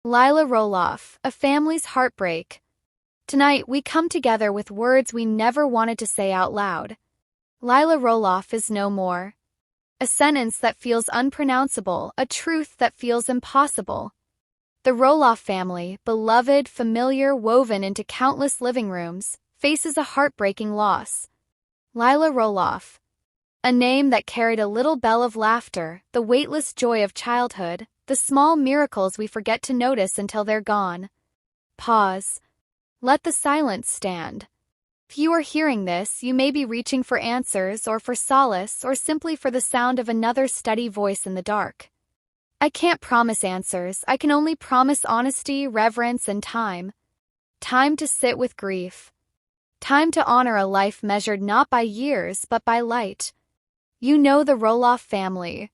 Lilah Roloff, a family's heartbreak. Tonight, we come together with words we never wanted to say out loud. Lilah Roloff is no more. A sentence that feels unpronounceable, a truth that feels impossible. The Roloff family, beloved, familiar, woven into countless living rooms, faces a heartbreaking loss. Lilah Roloff. A name that carried a little bell of laughter, the weightless joy of childhood, the small miracles we forget to notice until they're gone. Pause. Let the silence stand. If you are hearing this, you may be reaching for answers or for solace or simply for the sound of another steady voice in the dark. I can't promise answers, I can only promise honesty, reverence, and time. Time to sit with grief. Time to honor a life measured not by years but by light. You know the Roloff family.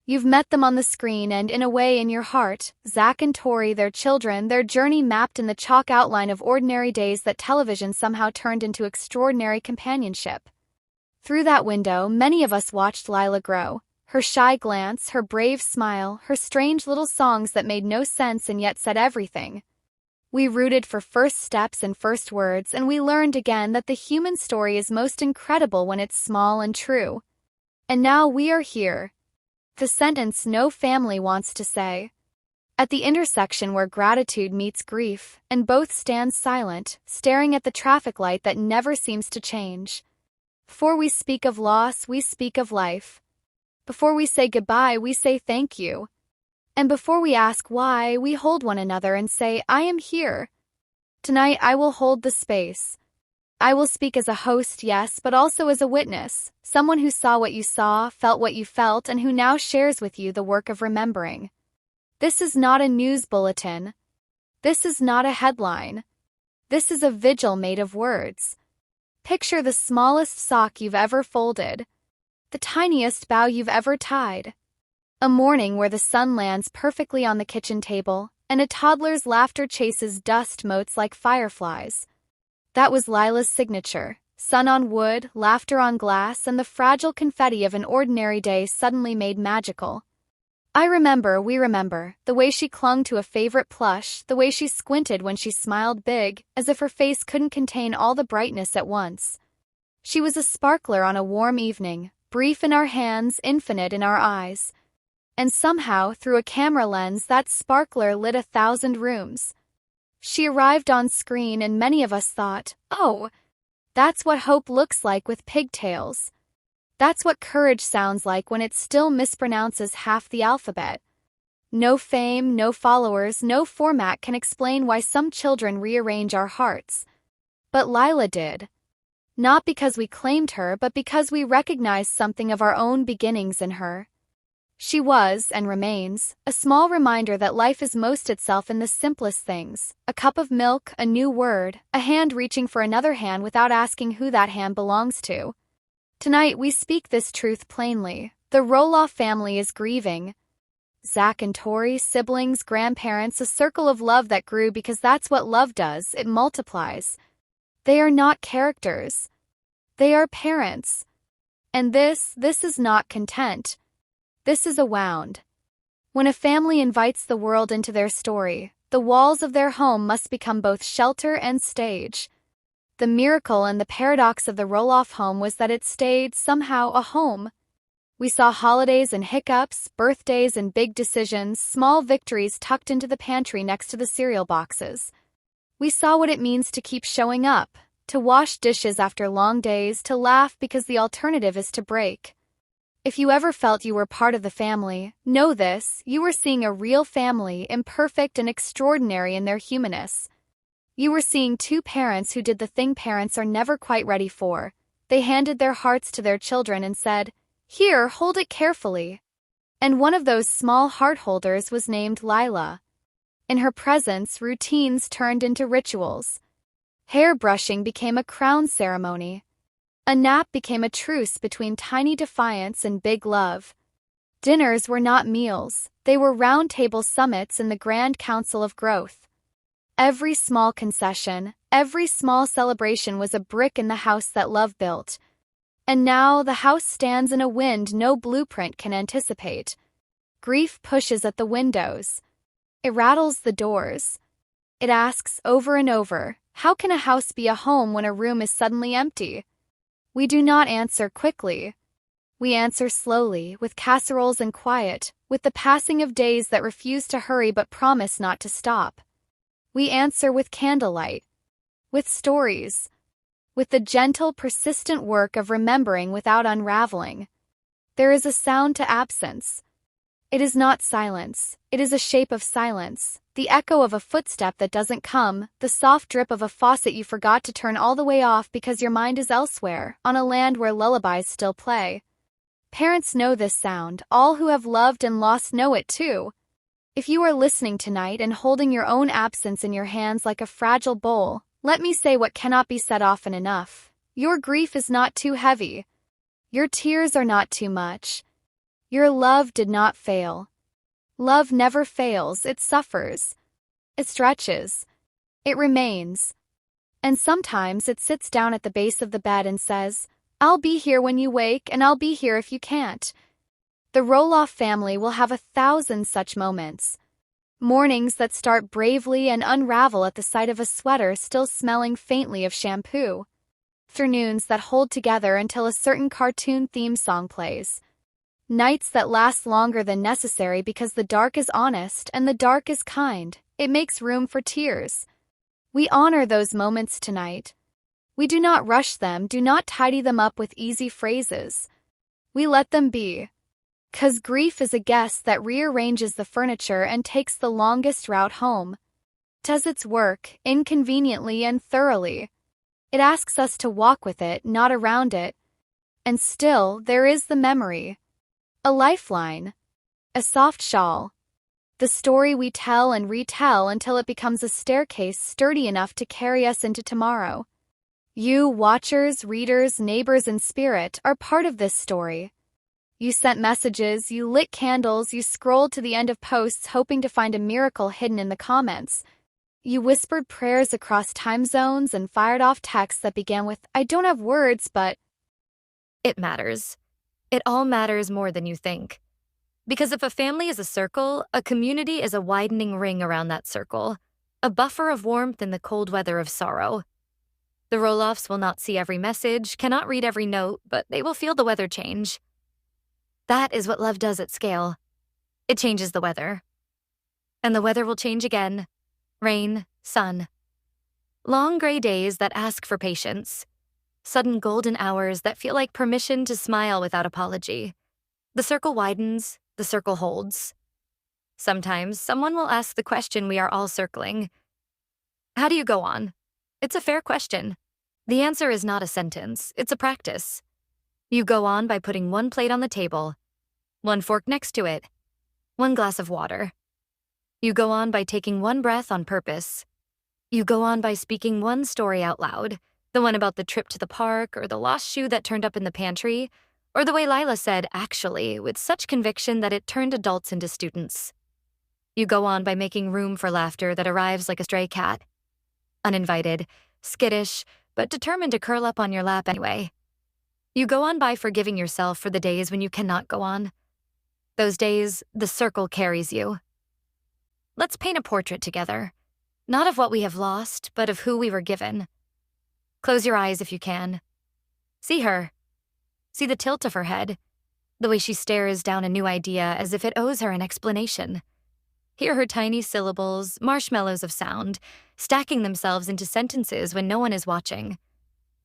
You've met them on the screen and, in a way, in your heart. Zach and Tori, their children, their journey mapped in the chalk outline of ordinary days that television somehow turned into extraordinary companionship. Through that window, many of us watched Lilah grow. Her shy glance, her brave smile, her strange little songs that made no sense and yet said everything. We rooted for first steps and first words, and we learned again that the human story is most incredible when it's small and true. And now we are here. The sentence no family wants to say. At the intersection where gratitude meets grief, and both stand silent, staring at the traffic light that never seems to change. Before we speak of loss, we speak of life. Before we say goodbye, we say thank you. And before we ask why, we hold one another and say, I am here. Tonight I will hold the space. I will speak as a host, yes, but also as a witness, someone who saw what you saw, felt what you felt, and who now shares with you the work of remembering. This is not a news bulletin. This is not a headline. This is a vigil made of words. Picture the smallest sock you've ever folded, the tiniest bow you've ever tied. A morning where the sun lands perfectly on the kitchen table, and a toddler's laughter chases dust motes like fireflies. That was Lilah's signature. Sun on wood, laughter on glass, and the fragile confetti of an ordinary day suddenly made magical. We remember, the way she clung to a favorite plush, the way she squinted when she smiled big, as if her face couldn't contain all the brightness at once. She was a sparkler on a warm evening, brief in our hands, infinite in our eyes. And somehow, through a camera lens, that sparkler lit 1,000 rooms. She arrived on screen and many of us thought, oh, that's what hope looks like with pigtails. That's what courage sounds like when it still mispronounces half the alphabet. No fame, no followers, no format can explain why some children rearrange our hearts. But Lilah did. Not because we claimed her, but because we recognized something of our own beginnings in her. She was, and remains, a small reminder that life is most itself in the simplest things. A cup of milk, a new word, a hand reaching for another hand without asking who that hand belongs to. Tonight we speak this truth plainly. The Roloff family is grieving. Zach and Tori, siblings, grandparents, a circle of love that grew because that's what love does, it multiplies. They are not characters. They are parents. And this is not content. This is a wound. When a family invites the world into their story, the walls of their home must become both shelter and stage. The miracle and the paradox of the Roloff home was that it stayed, somehow, a home. We saw holidays and hiccups, birthdays and big decisions, small victories tucked into the pantry next to the cereal boxes. We saw what it means to keep showing up, to wash dishes after long days, to laugh because the alternative is to break. If you ever felt you were part of the family, know this, you were seeing a real family, imperfect and extraordinary in their humanness. You were seeing two parents who did the thing parents are never quite ready for. They handed their hearts to their children and said, "Here, hold it carefully." And one of those small heart holders was named Lilah. In her presence, routines turned into rituals. Hair brushing became a crown ceremony. A nap became a truce between tiny defiance and big love. Dinners were not meals, they were round-table summits in the grand council of growth. Every small concession, every small celebration was a brick in the house that love built. And now the house stands in a wind no blueprint can anticipate. Grief pushes at the windows. It rattles the doors. It asks over and over, how can a house be a home when a room is suddenly empty? We do not answer quickly. We answer slowly, with casseroles and quiet, with the passing of days that refuse to hurry but promise not to stop. We answer with candlelight, with stories, with the gentle, persistent work of remembering without unraveling. There is a sound to absence. It is not silence, it is a shape of silence, the echo of a footstep that doesn't come, the soft drip of a faucet you forgot to turn all the way off because your mind is elsewhere, on a land where lullabies still play. Parents know this sound, all who have loved and lost know it too. If you are listening tonight and holding your own absence in your hands like a fragile bowl, let me say what cannot be said often enough. Your grief is not too heavy. Your tears are not too much. Your love did not fail. Love never fails, it suffers. It stretches. It remains. And sometimes it sits down at the base of the bed and says, I'll be here when you wake, and I'll be here if you can't. The Roloff family will have 1,000 such moments. Mornings that start bravely and unravel at the sight of a sweater still smelling faintly of shampoo. Afternoons that hold together until a certain cartoon theme song plays. Nights that last longer than necessary because the dark is honest and the dark is kind. It makes room for tears. We honor those moments tonight. We do not rush them, do not tidy them up with easy phrases. We let them be. 'Cause grief is a guest that rearranges the furniture and takes the longest route home. It does its work, inconveniently and thoroughly. It asks us to walk with it, not around it. And still, there is the memory. A lifeline. A soft shawl. The story we tell and retell until it becomes a staircase sturdy enough to carry us into tomorrow. You, watchers, readers, neighbors in spirit, are part of this story. You sent messages, you lit candles, you scrolled to the end of posts hoping to find a miracle hidden in the comments. You whispered prayers across time zones and fired off texts that began with, I don't have words, but... It matters. It all matters more than you think. Because if a family is a circle, a community is a widening ring around that circle, a buffer of warmth in the cold weather of sorrow. The Roloffs will not see every message, cannot read every note, but they will feel the weather change. That is what love does at scale. It changes the weather. And the weather will change again. Rain, sun. Long gray days that ask for patience. Sudden golden hours that feel like permission to smile without apology. The circle widens, the circle holds. Sometimes someone will ask the question we are all circling. How do you go on? It's a fair question. The answer is not a sentence, it's a practice. You go on by putting one plate on the table, one fork next to it, one glass of water. You go on by taking one breath on purpose. You go on by speaking one story out loud, the one about the trip to the park or the lost shoe that turned up in the pantry, or the way Lilah said, actually, with such conviction that it turned adults into students. You go on by making room for laughter that arrives like a stray cat. Uninvited, skittish, but determined to curl up on your lap anyway. You go on by forgiving yourself for the days when you cannot go on. Those days, the circle carries you. Let's paint a portrait together, not of what we have lost, but of who we were given. Close your eyes if you can. See her. See the tilt of her head, the way she stares down a new idea as if it owes her an explanation. Hear her tiny syllables, marshmallows of sound, stacking themselves into sentences when no one is watching.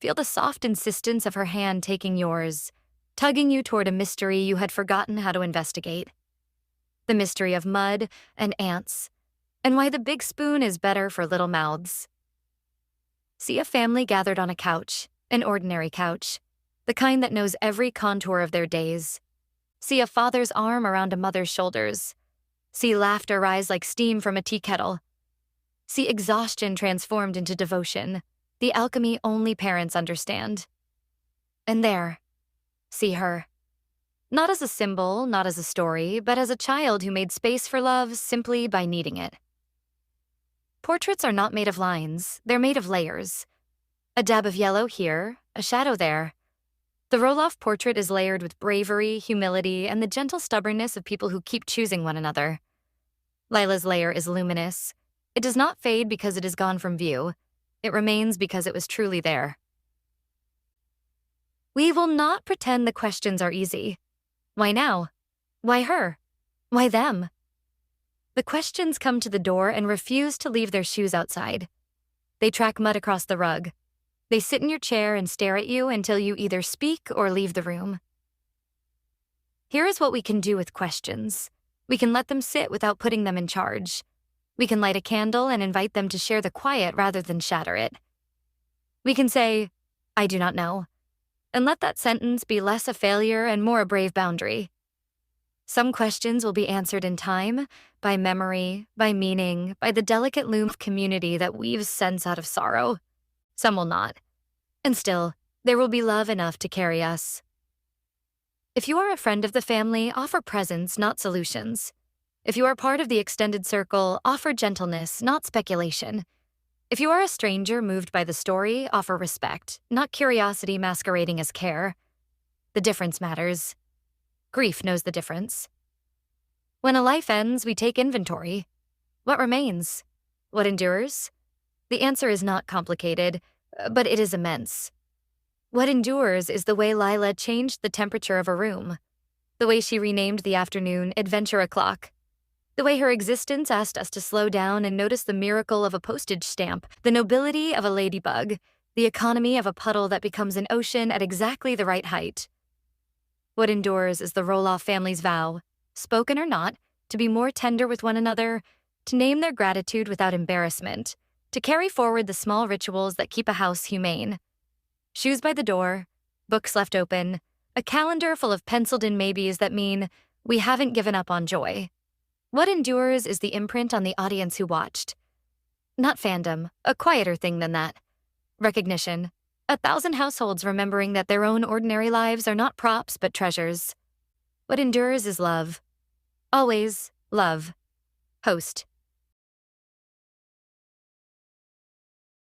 Feel the soft insistence of her hand taking yours, tugging you toward a mystery you had forgotten how to investigate. The mystery of mud and ants, and why the big spoon is better for little mouths. See a family gathered on a couch, an ordinary couch, the kind that knows every contour of their days. See a father's arm around a mother's shoulders. See laughter rise like steam from a tea kettle. See exhaustion transformed into devotion, the alchemy only parents understand. And there, see her. Not as a symbol, not as a story, but as a child who made space for love simply by needing it. Portraits are not made of lines, they're made of layers. A dab of yellow here, a shadow there. The Roloff portrait is layered with bravery, humility, and the gentle stubbornness of people who keep choosing one another. Lilah's layer is luminous. It does not fade because it is gone from view. It remains because it was truly there. We will not pretend the questions are easy. Why now? Why her? Why them? The questions come to the door and refuse to leave their shoes outside. They track mud across the rug. They sit in your chair and stare at you until you either speak or leave the room. Here is what we can do with questions. We can let them sit without putting them in charge. We can light a candle and invite them to share the quiet rather than shatter it. We can say, "I do not know," and let that sentence be less a failure and more a brave boundary. Some questions will be answered in time, by memory, by meaning, by the delicate loom of community that weaves sense out of sorrow. Some will not. And still, there will be love enough to carry us. If you are a friend of the family, offer presence, not solutions. If you are part of the extended circle, offer gentleness, not speculation. If you are a stranger moved by the story, offer respect, not curiosity masquerading as care. The difference matters. Grief knows the difference. When a life ends, we take inventory. What remains? What endures? The answer is not complicated, but it is immense. What endures is the way Lilah changed the temperature of a room, the way she renamed the afternoon Adventure O'Clock, the way her existence asked us to slow down and notice the miracle of a postage stamp, the nobility of a ladybug, the economy of a puddle that becomes an ocean at exactly the right height. What endures is the Roloff family's vow, spoken or not, to be more tender with one another, to name their gratitude without embarrassment, to carry forward the small rituals that keep a house humane. Shoes by the door, books left open, a calendar full of penciled-in maybes that mean we haven't given up on joy. What endures is the imprint on the audience who watched. Not fandom, a quieter thing than that. Recognition. 1,000 households remembering that their own ordinary lives are not props but treasures. What endures is love. Always love. Host.